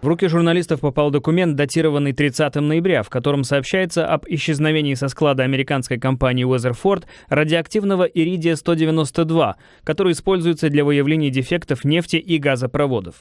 В руки журналистов попал документ, датированный 30 ноября, в котором сообщается об исчезновении со склада американской компании Weatherford радиоактивного иридия-192, который используется для выявления дефектов нефти и газопроводов.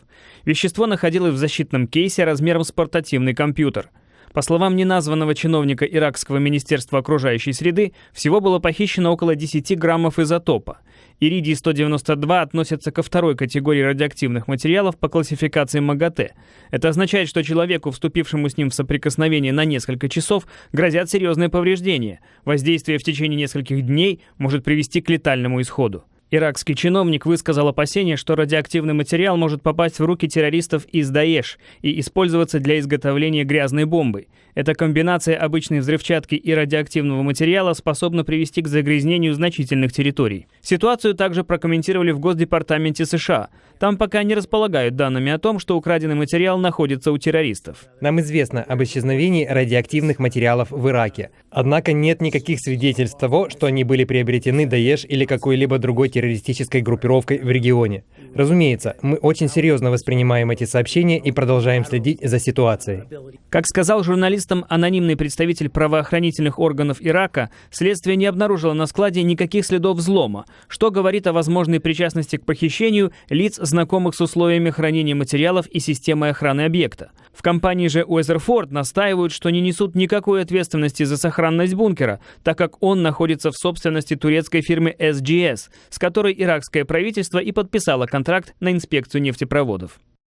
Вещество находилось в защитном кейсе размером с портативный компьютер. По словам неназванного чиновника Иракского министерства окружающей среды, всего было похищено около 10 граммов изотопа. Иридий-192 относится ко второй категории радиоактивных материалов по классификации МАГАТЭ. Это означает, что человеку, вступившему с ним в соприкосновение на несколько часов, грозят серьезные повреждения. Воздействие в течение нескольких дней может привести к летальному исходу. Иракский чиновник высказал опасение, что радиоактивный материал может попасть в руки террористов из Даеш и использоваться для изготовления грязной бомбы. Эта комбинация обычной взрывчатки и радиоактивного материала способна привести к загрязнению значительных территорий. Ситуацию также прокомментировали в Госдепартаменте США. Там пока не располагают данными о том, что украденный материал находится у террористов. Нам известно об исчезновении радиоактивных материалов в Ираке. Однако нет никаких свидетельств того, что они были приобретены Даеш или какой-либо другой террористической группировкой в регионе. Разумеется, мы очень серьезно воспринимаем эти сообщения и продолжаем следить за ситуацией. Как сказал журналистам анонимный представитель правоохранительных органов Ирака, следствие не обнаружило на складе никаких следов взлома, что говорит о возможной причастности к похищению лиц, знакомых с условиями хранения материалов и системой охраны объекта. В компании же Weatherford настаивают, что не несут никакой ответственности за сохранность бункера, так как он находится в собственности турецкой фирмы SGS, с которой иракское правительство и подписало контракт на инспекцию нефтепроводов.